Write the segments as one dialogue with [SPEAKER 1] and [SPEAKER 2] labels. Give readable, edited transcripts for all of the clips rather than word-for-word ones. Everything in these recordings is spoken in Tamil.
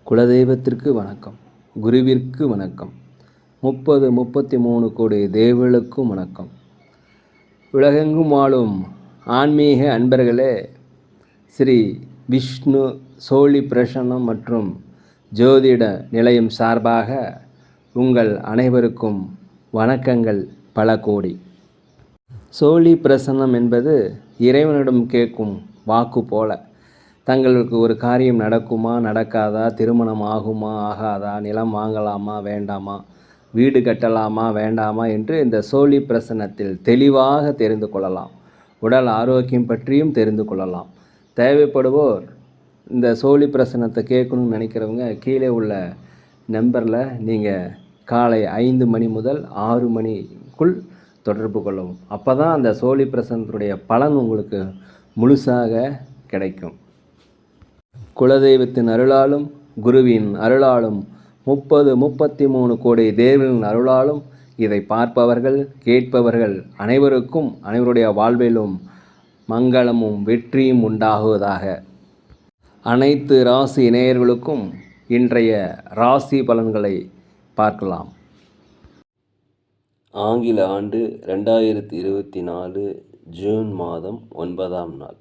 [SPEAKER 1] குலதெய்வத்திற்கு வணக்கம், குருவிற்கு வணக்கம், 33 கோடி தேவர்களுக்கும் வணக்கம். உலகெங்கும் வாழும் ஆன்மீக அன்பர்களே, ஸ்ரீ விஷ்ணு சோழி பிரசன்னம் மற்றும் ஜோதிட நிலையம் சார்பாக உங்கள் அனைவருக்கும் வணக்கங்கள் பல கோடி. சோழி பிரசன்னம் என்பது இறைவனிடம் கேட்கும் வாக்கு போல. தங்களுக்கு ஒரு காரியம் நடக்குமா நடக்காதா, திருமணம் ஆகுமா ஆகாதா, நிலம் வாங்கலாமா வேண்டாமா, வீடு கட்டலாமா வேண்டாமா என்று இந்த சோழி பிரசன்னத்தில் தெளிவாக தெரிந்து கொள்ளலாம். உடல் ஆரோக்கியம் பற்றியும் தெரிந்து கொள்ளலாம். தேவைப்படுவோர் இந்த சோழி பிரசன்னத்தை கேட்கணும்னு நினைக்கிறவங்க கீழே உள்ள நம்பரில் நீங்கள் காலை 5 மணி முதல் 6 மணிக்குள் தொடர்பு கொள்ளவும். அப்போ தான் அந்த சோழி பிரசன்னத்துடைய பலன் உங்களுக்கு முழுசாக கிடைக்கும். குலதெய்வத்தின் அருளாலும் குருவின் அருளாலும் 33 கோடி தேவர்களின் அருளாலும் இதை பார்ப்பவர்கள் கேட்பவர்கள் அனைவருக்கும் அனைவருடைய வாழ்விலும் மங்களமும் வெற்றியும் உண்டாகுவதாக. அனைத்து ராசி நேயர்களுக்கும் இன்றைய ராசி பலன்களை பார்க்கலாம். ஆங்கில ஆண்டு 2024 ஜூன் மாதம் 9ஆம் நாள்.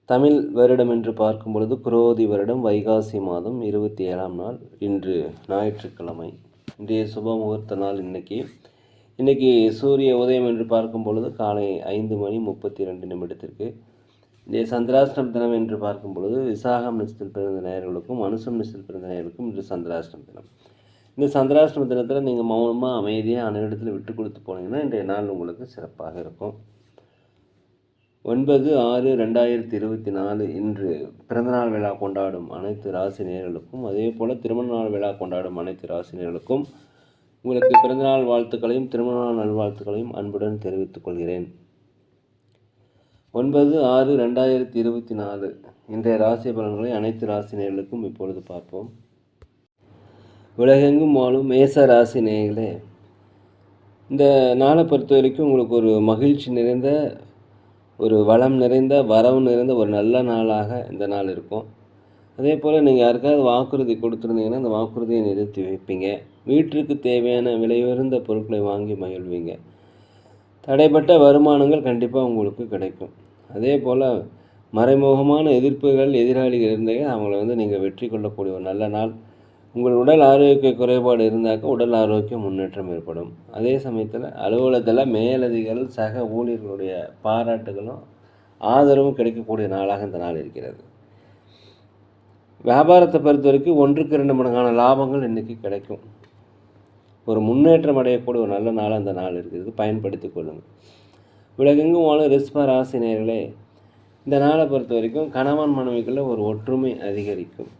[SPEAKER 1] தமிழ் வருடம் என்று பார்க்கும் பொழுது குரோதி வருடம் வைகாசி மாதம் 27ஆம் நாள். இன்று ஞாயிற்றுக்கிழமை. இன்றைய சுப முகூர்த்த நாள். இன்னைக்கு சூரிய உதயம் என்று பார்க்கும் பொழுது காலை 5:32 இன்றைய சந்திராஷ்டம் தினம் என்று பார்க்கும் பொழுது விசாகம் நட்சத்திரத்தில் பிறந்த நேயர்களுக்கும் அனுசம் நட்சத்திரத்தில் பிறந்த நேயர்களுக்கும் இன்று சந்திராஷ்டம் தினம். இந்த சந்திராஷ்டம தினத்தில் நீங்கள் மௌனமாக அமைதியாக அனைவரிடத்தில் விட்டு கொடுத்து போனீங்கன்னா இன்றைய நாள் உங்களுக்கு சிறப்பாக இருக்கும். 9/6/2024 இன்று பிறந்தநாள் விழா கொண்டாடும் அனைத்து ராசி நேயர்களுக்கும், அதே போல் திருமண நாள் விழா கொண்டாடும் அனைத்து ராசி நேயர்களுக்கும் உங்களுக்கு பிறந்தநாள் வாழ்த்துக்களையும் திருமண நாள் நல்வாழ்த்துக்களையும் அன்புடன் தெரிவித்துக் கொள்கிறேன். 9/6/2024 இன்றைய ராசி பலன்களை அனைத்து ராசி நேயர்களுக்கும் இப்பொழுது பார்ப்போம். உலகெங்கும் வாழும் மேச ராசி நேயர்களே, இந்த நாளை பொறுத்த வரைக்கும் உங்களுக்கு ஒரு மகிழ்ச்சி நிறைந்த, ஒரு வளம் நிறைந்த, வரவு நிறைந்த ஒரு நல்ல நாளாக இந்த நாள் இருக்கும். அதே போல் நீங்கள் யாருக்காவது வாக்குறுதி கொடுத்துருந்தீங்கன்னா அந்த வாக்குறுதியை நிறுத்தி வைப்பீங்க. வீட்டிற்கு தேவையான விலையுயர்ந்த பொருட்களை வாங்கி மகிழ்வீங்க. தடைப்பட்ட வருமானங்கள் கண்டிப்பாக உங்களுக்கு கிடைக்கும். அதே போல் மறைமுகமான எதிர்ப்புகள், எதிராளிகள் இருந்தாங்க, அவங்கள நீங்கள் வெற்றி கொள்ளக்கூடிய ஒரு நல்ல நாள். உங்கள் உடல் ஆரோக்கிய குறைபாடு இருந்தாக்க உடல் ஆரோக்கிய முன்னேற்றம் ஏற்படும். அதே சமயத்தில் அலுவலகத்தில் மேலதிகாரிகள் சக ஊழியர்களுடைய பாராட்டுகளும் ஆதரவும் கிடைக்கக்கூடிய நாளாக இந்த நாள் இருக்கிறது. வியாபாரத்தை பொறுத்த வரைக்கும் 1க்கு 2 மடங்கான லாபங்கள் இன்றைக்கி கிடைக்கும். ஒரு முன்னேற்றம் அடையக்கூடிய ஒரு நல்ல நாளாக இந்த நாள் இருக்கிறது. பயன்படுத்தி கொள்ளுங்கள். உலகெங்கும் வாழும் ரிஷப ராசி நேயர்களே, இந்த நாளை பொறுத்த வரைக்கும் கணவன் மனைவிக்குள்ள ஒரு ஒற்றுமை அதிகரிக்கும்.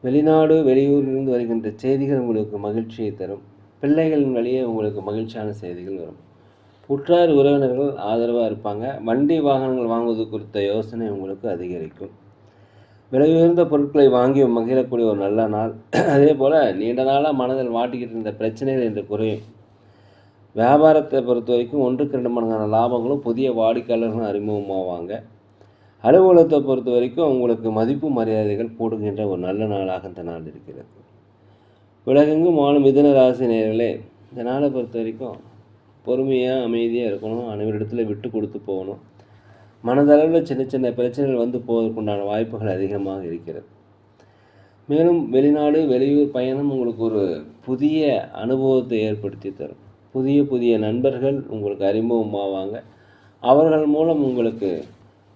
[SPEAKER 1] வெளிநாடு வெளியூரிலிருந்து வருகின்ற செய்திகள் உங்களுக்கு மகிழ்ச்சியை தரும். பிள்ளைகளின் வழியே உங்களுக்கு மகிழ்ச்சியான செய்திகள் வரும். உற்றார் உறவினர்கள் ஆதரவாக இருப்பாங்க. வண்டி வாகனங்கள் வாங்குவது குறித்த யோசனை உங்களுக்கு அதிகரிக்கும். விலை உயர்ந்த பொருட்களை வாங்கி மகிழக்கூடிய ஒரு நல்ல நாள். அதே போல் நீண்ட நாளாக மனதில் மாட்டிக்கிட்டு இருந்த பிரச்சனைகள் என்று குறையும். வியாபாரத்தை பொறுத்த வரைக்கும் 1க்கு 2 மடங்கான லாபங்களும் புதிய வாடிக்கையாளர்களும் அறிமுகமாவாங்க. அலுவலகத்தை பொறுத்த வரைக்கும் உங்களுக்கு மதிப்பு மரியாதைகள் கூடுகின்ற ஒரு நல்ல நாளாக இந்த நாள் இருக்கிறது. உலகெங்கும் வாழும் மிதுன ராசி நேயர்களே, இந்த நாளை பொறுத்த வரைக்கும் பொறுமையாக அமைதியாக இருக்கணும். அனைவரிடத்தில் விட்டு கொடுத்து போகணும். மனதளவில் சின்ன சின்ன பிரச்சனைகள் வந்து போவதற்குண்டான வாய்ப்புகள் அதிகமாக இருக்கிறது. மேலும் வெளிநாடு வெளியூர் பயணம் உங்களுக்கு ஒரு புதிய அனுபவத்தை ஏற்படுத்தி தரும். புதிய புதிய நண்பர்கள் உங்களுக்கு அறிமுகமாவாங்க. அவர்கள் மூலம் உங்களுக்கு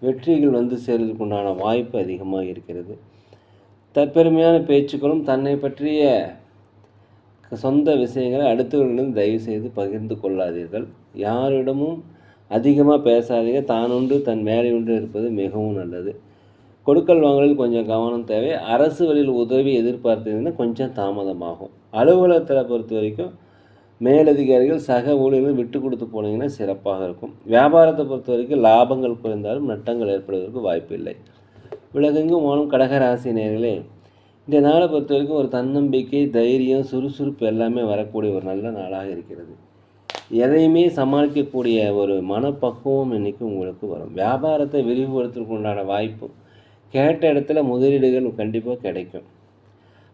[SPEAKER 1] வெற்றிகள் வந்து சேர்வதற்குண்டான வாய்ப்பு அதிகமாக இருக்கிறது. தற்பெருமையான பேச்சுக்களும் தன்னை பற்றிய சொந்த விஷயங்களை அடுத்தவர்களிடம் தயவு செய்து பகிர்ந்து கொள்ளாதீர்கள். யாரிடமும் அதிகமாக பேசாதீங்க. தான் உண்டு தன் வேலை உண்டு இருப்பது மிகவும் நல்லது. கொடுக்கல் வாங்கலில் கொஞ்சம் கவனம் தேவை. அரசு வழியில் உதவி எதிர்பார்த்தீங்கன்னா கொஞ்சம் தாமதமாகும். அலுவலகத்தில் பொறுத்த வரைக்கும் மேலதிகாரிகள் சக ஊழியர்கள் விட்டு கொடுத்து போனீங்கன்னா சிறப்பாக இருக்கும். வியாபாரத்தை பொறுத்த வரைக்கும் லாபங்கள் குறைந்தாலும் நட்டங்கள் ஏற்படுவதற்கு வாய்ப்பு இல்லை. உலகெங்கும் வாழும் கடகராசி நேயர்களே, இந்த நாளை பொறுத்த வரைக்கும் ஒரு தன்னம்பிக்கை, தைரியம், சுறுசுறுப்பு எல்லாமே வரக்கூடிய ஒரு நல்ல நாளாக இருக்கிறது. எதையுமே சமாளிக்கக்கூடிய ஒரு மனப்பக்குவம் இன்றைக்கி உங்களுக்கு வரும். வியாபாரத்தை விரிவுபடுத்துவதற்கு உண்டான வாய்ப்பும் கேட்ட இடத்துல முதலீடுகள் கண்டிப்பாக கிடைக்கும்.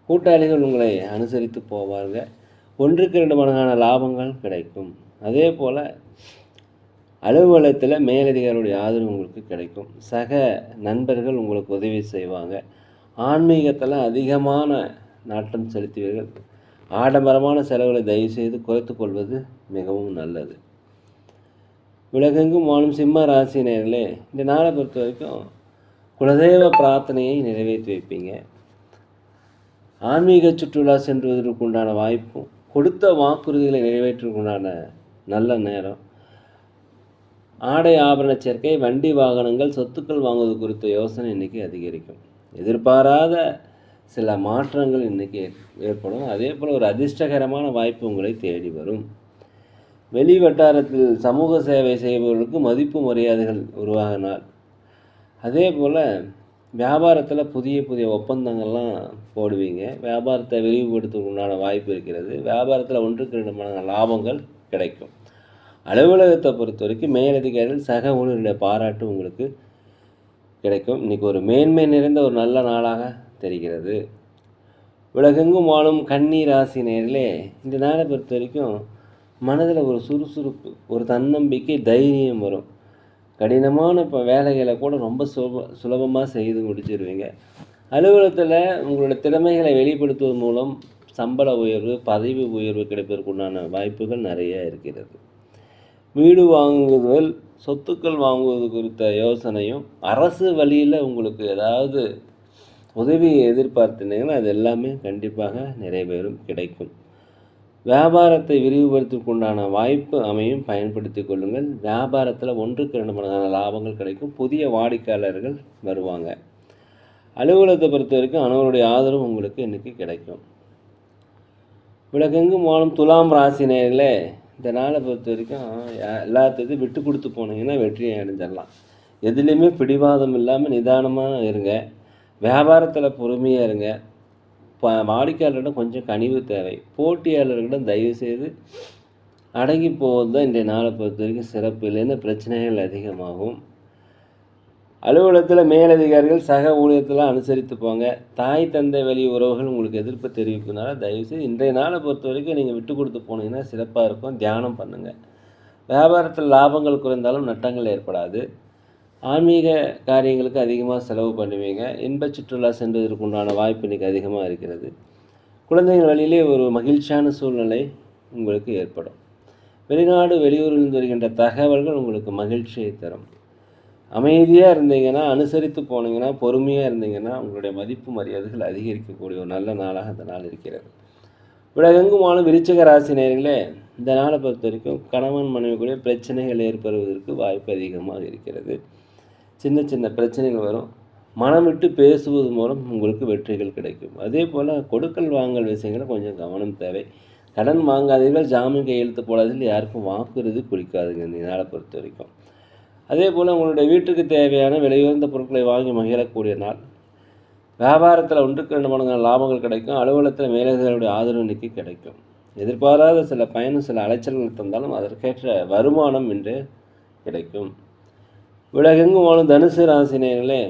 [SPEAKER 1] கூட்டாளிகள் உங்களை அனுசரித்து போவாங்க. 1க்கு 2 மடங்கான லாபங்கள் கிடைக்கும். அதே போல் அலுவலகத்தில் மேலதிகாரியுடைய ஆதரவு உங்களுக்கு கிடைக்கும். சக நண்பர்கள் உங்களுக்கு உதவி செய்வாங்க. ஆன்மீகத்தில் அதிகமான நாட்டம் செலுத்துவீர்கள். ஆடம்பரமான செலவுகளை தயவுசெய்து குறைத்து கொள்வது மிகவும் நல்லது. உலகெங்கும் வாழும் சிம்ம ராசினியர்களே, இந்த நாளை பொறுத்த வரைக்கும் குலதெய்வ பிரார்த்தனையை நிறைவேற்றி வைப்பீங்க. ஆன்மீக சுற்றுலா சென்றுவதற்கு உண்டான வாய்ப்பும், கொடுத்த வாக்குறுதிகளை நிறைவேற்றுவதற்குண்டான நல்ல நேரம். ஆடை ஆபரண சேர்க்கை, வண்டி வாகனங்கள், சொத்துக்கள் வாங்குவது குறித்த யோசனை இன்றைக்கி அதிகரிக்கும். எதிர்பாராத சில மாற்றங்கள் இன்றைக்கி ஏற்படும். அதே போல் ஒரு அதிர்ஷ்டகரமான வாய்ப்பு உங்களை தேடி வரும். வெளி வட்டாரத்தில் சமூக சேவை செய்பவர்களுக்கு மதிப்பு மரியாதைகள் உருவாகினால், அதே போல் வியாபாரத்தில் புதிய புதிய ஒப்பந்தங்கள்லாம் போடுவீங்க. வியாபாரத்தை விரிவுபடுத்த உண்டான வாய்ப்பு இருக்கிறது. வியாபாரத்தில் 1க்கு 2 மடங்கு லாபங்கள் கிடைக்கும். அலுவலகத்தை பொறுத்த வரைக்கும் மேலதிகாரிகள் சக ஊழியர்களுடைய பாராட்டு உங்களுக்கு கிடைக்கும். இன்றைக்கி ஒரு மேன்மை நிறைந்த ஒரு நல்ல நாளாக தெரிகிறது. உலகெங்கும் வாழும் கன்னி ராசி நேயர்களே, இந்த நாளை பொறுத்த வரைக்கும் மனதில் ஒரு சுறுசுறுப்பு, ஒரு தன்னம்பிக்கை, தைரியம் வரும். கடினமான வேலைகளை கூட ரொம்ப சுலபமாக செய்து முடிச்சிடுவீங்க. அலுவலகத்தில் உங்களோட திறமைகளை வெளிப்படுத்துவதன் மூலம் சம்பள உயர்வு, பதவி உயர்வு கிடைப்பதற்குண்டான வாய்ப்புகள் நிறைய இருக்கிறது. வீடு வாங்குதல், சொத்துக்கள் வாங்குவது குறித்த யோசனையும், அரசு வழியில் உங்களுக்கு ஏதாவது உதவியை எதிர்பார்த்தீங்கன்னா அது எல்லாமே கண்டிப்பாக நிறைவேறும், கிடைக்கும். வியாபாரத்தை விரிவுபடுத்துவதற்குண்டான வாய்ப்பு அமையும், பயன்படுத்தி கொள்ளுங்கள். வியாபாரத்தில் 1க்கு 2 மடங்கான லாபங்கள் கிடைக்கும். புதிய வாடிக்கையாளர்கள் வருவாங்க. அலுவலகத்தை பொறுத்த வரைக்கும் அனைவருடைய ஆதரவு உங்களுக்கு இன்றைக்கி கிடைக்கும். உலகெங்கும் வாழும் துலாம் ராசி நேயர்களே, இந்த நாளை பொறுத்த வரைக்கும் எல்லாத்துக்கும் விட்டு கொடுத்து போனீங்கன்னா வெற்றியை அடைஞ்சிடலாம். எதுலேயுமே பிடிவாதம் இல்லாமல் நிதானமாக இருங்க. வியாபாரத்தில் பொறுமையாக இருங்க. வாடிக்கையாளர்களிடம் கொஞ்சம் கனிவு தேவை. போட்டியாளர்களிடம் தயவுசெய்து அடங்கி போவது தான் இன்றைய நாளை பொறுத்த வரைக்கும் சிறப்பு. இல்லைன்னா பிரச்சனைகள் அதிகமாகும். அலுவலகத்தில் மேலதிகாரிகள் சக ஊழியத்தில் அனுசரித்து போங்க. தாய் தந்தை வழி உறவுகள் உங்களுக்கு எதிர்ப்பு தெரிவிப்பதுனால தயவுசெய்து இன்றைய நாளை பொறுத்த வரைக்கும் நீங்கள் விட்டு கொடுத்து போனீங்கன்னா சிறப்பாக இருக்கும். தியானம் பண்ணுங்கள். வியாபாரத்தில் லாபங்கள் குறைந்தாலும் நட்டங்கள் ஏற்படாது. ஆன்மீக காரியங்களுக்கு அதிகமாக செலவு பண்ணுவீங்க. இன்ப சுற்றுலா சென்றதற்கு உண்டான வாய்ப்பு இன்றைக்கி அதிகமாக இருக்கிறது. குழந்தைகள் வழியிலே ஒரு மகிழ்ச்சியான சூழ்நிலை உங்களுக்கு ஏற்படும். வெளிநாடு வெளியூரிலிருந்து வருகின்ற தகவல்கள் உங்களுக்கு மகிழ்ச்சியை தரும். அமைதியாக இருந்தீங்கன்னா, அனுசரித்து போனீங்கன்னா, பொறுமையாக இருந்தீங்கன்னா உங்களுடைய மதிப்பு மரியாதைகள் அதிகரிக்கக்கூடிய ஒரு நல்ல நாளாக இந்த நாள் இருக்கிறது. உலகெங்கும் வாழும் விருச்சிக ராசி நேயர்களே, இந்த நாளை பொறுத்த வரைக்கும் கணவன் மனைவிக்குரிய பிரச்சனைகள் ஏற்படுவதற்கு வாய்ப்பு அதிகமாக இருக்கிறது. சின்ன சின்ன பிரச்சனைகள் வரும். மனம் விட்டு பேசுவது மூலம் உங்களுக்கு வெற்றிகள் கிடைக்கும். அதே போல் கொடுக்கல் வாங்கல் விஷயங்களில் கொஞ்சம் கவனம் தேவை. கடன் வாங்காதீர்கள், ஜாமீன் கையெழுத்து போடாதீர்கள், யாருக்கும் வாக்குறுதி குடிக்காதுங்க இந்த நாளை பொறுத்த வரைக்கும். அதே போல் உங்களுடைய வீட்டுக்கு தேவையான விலையுயர்ந்த பொருட்களை வாங்கி மகிழக்கூடிய நாள். வியாபாரத்தில் 1க்கு 2 மடங்கான லாபங்கள் கிடைக்கும். அலுவலகத்தில் மேலதிகாரிகளுடைய ஆதரவு இன்றைக்கி கிடைக்கும். எதிர்பாராத சில பயணம், சில அலைச்சல்கள் தந்தாலும் அதற்கேற்ற வருமானம் இன்று கிடைக்கும். உலகெங்கும் வாழும் தனுசு ராசினியர்களே,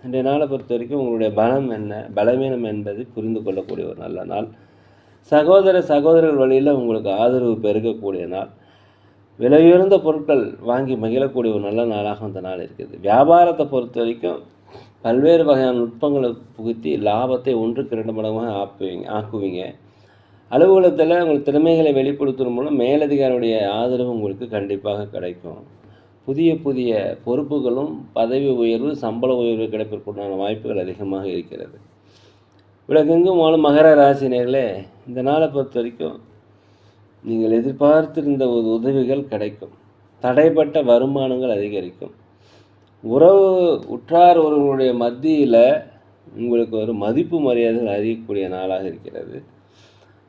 [SPEAKER 1] இன்றைய நாளை பொறுத்த வரைக்கும் உங்களுடைய பலம் என்ன, பலவீனம் என்பதை புரிந்து கொள்ளக்கூடிய ஒரு நல்ல நாள். சகோதரர்கள் வழியில் உங்களுக்கு ஆதரவு பெருகக்கூடிய நாள். விலையுயர்ந்த பொருட்கள் வாங்கி மகிழக்கூடிய ஒரு நல்ல நாளாக அந்த நாள் இருக்குது. வியாபாரத்தை பொறுத்த வரைக்கும் பல்வேறு வகையான நுட்பங்களை புகுத்தி லாபத்தை 1க்கு 2 மடங்காக ஆக்குவீங்க. அலுவலகத்தில் உங்கள் திறமைகளை வெளிப்படுத்துவதன் மூலம் மேலதிகாரியுடைய ஆதரவு உங்களுக்கு கண்டிப்பாக கிடைக்கும். புதிய புதிய பொறுப்புகளும் பதவி உயர்வு, சம்பள உயர்வு கிடைப்பதற்குண்டான வாய்ப்புகள் அதிகமாக இருக்கிறது. உலகெங்கும் வாழும் மகர ராசினியர்களே, இந்த நாளை பொறுத்த வரைக்கும் நீங்கள் எதிர்பார்த்திருந்த ஒரு உதவிகள் கிடைக்கும். தடைப்பட்ட வருமானங்கள் அதிகரிக்கும். உற்றார் ஒருவருடைய மத்தியில் உங்களுக்கு ஒரு மதிப்பு மரியாதைகள் அறியக்கூடிய நாளாக இருக்கிறது.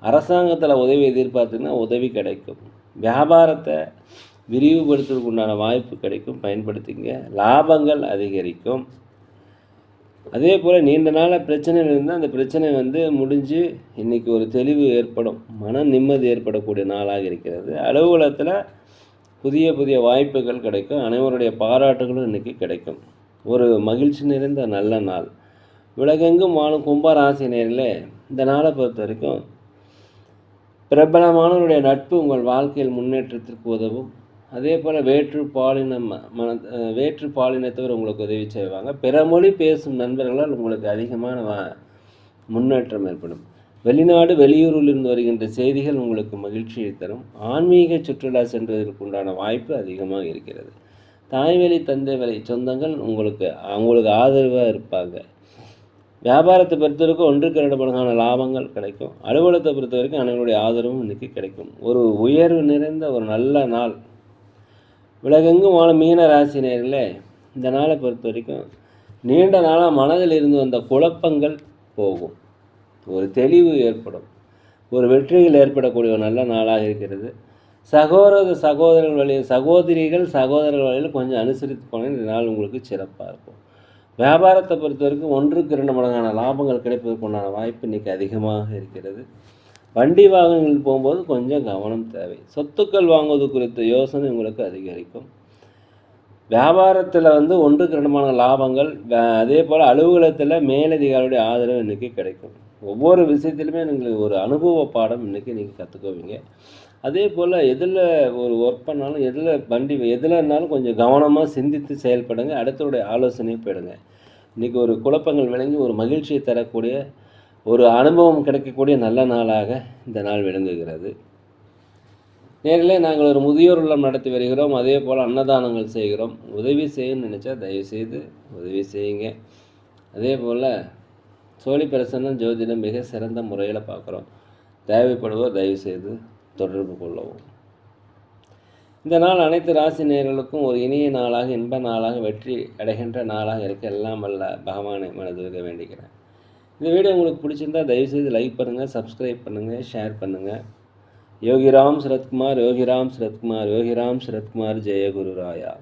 [SPEAKER 1] அரசாங்கத்தில் உதவி எதிர்பார்த்தீங்கன்னா உதவி கிடைக்கும். வியாபாரத்தை விரிவுபடுத்துவதற்கு உண்டான வாய்ப்பு கிடைக்கும், பயன்படுத்திங்க. லாபங்கள் அதிகரிக்கும். அதே போல் நீண்ட நாளாக பிரச்சனைகள் இருந்தால் அந்த பிரச்சனை முடிஞ்சு இன்றைக்கி ஒரு தெளிவு ஏற்படும், மன நிம்மதி ஏற்படக்கூடிய நாளாக இருக்கிறது. அலுவலகத்தில் புதிய புதிய வாய்ப்புகள் கிடைக்கும். அனைவருடைய பாராட்டுகளும் இன்றைக்கி கிடைக்கும். ஒரு மகிழ்ச்சி நிறைந்த நல்ல நாள். உலகெங்கும் வாழும் கும்பராசினியர்களே, இந்த நாளை பொறுத்த வரைக்கும் பிரபலமானவருடைய நட்பு உங்கள் வாழ்க்கையில் முன்னேற்றத்திற்கு உதவும். அதே போல் வேற்று பாலினத்தவர் உங்களுக்கு உதவி செய்வாங்க. பிற மொழி பேசும் நண்பர்களால் உங்களுக்கு அதிகமான முன்னேற்றம் ஏற்படும். வெளிநாடு வெளியூரிலிருந்து வருகின்ற செய்திகள் உங்களுக்கு மகிழ்ச்சியை தரும். ஆன்மீக சுற்றுலா சென்றதற்கு உண்டான வாய்ப்பு அதிகமாக இருக்கிறது. தாய்வழி தந்தை வழி சொந்தங்கள் உங்களுக்கு ஆதரவாக இருப்பாங்க. வியாபாரத்தை பொறுத்த வரைக்கும் 1க்கு 2 மடங்கான லாபங்கள் கிடைக்கும். அலுவலகத்தை பொறுத்த வரைக்கும் அனைவருடைய ஆதரவும் இன்றைக்கி கிடைக்கும். ஒரு உயர்வு நிறைந்த ஒரு நல்ல நாள். உலகெங்கும் வாழும் மீன ராசினியர்களே, இந்த நாளை பொறுத்த வரைக்கும் நீண்ட நாளாக மனதில் இருந்து வந்த குழப்பங்கள் போகும். ஒரு தெளிவு ஏற்படும். ஒரு வெற்றிகள் ஏற்படக்கூடிய ஒரு நல்ல நாளாக இருக்கிறது. சகோதரர்கள் வழியில் கொஞ்சம் அனுசரித்து போனால் இந்த நாள் உங்களுக்கு சிறப்பாக இருக்கும். வியாபாரத்தை பொறுத்த வரைக்கும் 1க்கு 2 மடங்கான லாபங்கள் கிடைப்பதற்கு உண்டான வாய்ப்பு இன்றைக்கி அதிகமாக இருக்கிறது. வண்டி வாகனங்கள் போகும்போது கொஞ்சம் கவனம் தேவை. சொத்துக்கள் வாங்குவது குறித்த யோசனை உங்களுக்கு அதிகரிக்கும். வியாபாரத்தில் 1க்கு 2 மடங்கு லாபங்கள். அதே போல் அலுவலகத்தில் மேலதிகாரியுடைய ஆதரவு இன்றைக்கி கிடைக்கும். ஒவ்வொரு விஷயத்திலுமே நீங்கள் ஒரு அனுபவ பாடம் இன்றைக்கி நீங்கள் கற்றுக்குவீங்க. அதே போல் எதில் ஒரு ஒர்க் பண்ணாலும் எதில் இருந்தாலும் கொஞ்சம் கவனமாக சிந்தித்து செயல்படுங்க. அடுத்தவருடைய ஆலோசனையை போயிடுங்க. இன்றைக்கி ஒரு குழப்பங்கள் விளங்கி ஒரு மகிழ்ச்சியை தரக்கூடிய ஒரு அனுபவம் கிடைக்கக்கூடிய நல்ல நாளாக இந்த நாள் விளங்குகிறது. நேரிலே நாங்கள் ஒரு முதியோர் இல்லம் நடத்தி வருகிறோம். அதே போல் அன்னதானங்கள் செய்கிறோம். உதவி செய்யணும்னு நினச்சா தயவுசெய்து உதவி செய்யுங்க. அதே போல் சோழி பிரசன்னம் ஜோதிடம் மிக சிறந்த முறையில் பார்க்குறோம். தேவைப்படுவோர் தயவுசெய்து தொடர்பு கொள்ளவும். இந்த நாள் அனைத்து ராசி நேயர்களுக்கும் ஒரு இனிய நாளாக, இன்ப நாளாக, வெற்றி அடைகின்ற நாளாக இருக்க எல்லாம் வல்ல பகவானை மனதில் வேண்டிக்கிறேன். இந்த வீடியோ உங்களுக்கு பிடிச்சிருந்தால் தயவுசெய்து லைக் பண்ணுங்கள், சப்ஸ்கிரைப் பண்ணுங்கள், ஷேர் பண்ணுங்கள். யோகிராம் சரத்குமார், யோகிராம் சரத்குமார், யோகிராம் சரத்குமார், ஜெய குரு ராயா.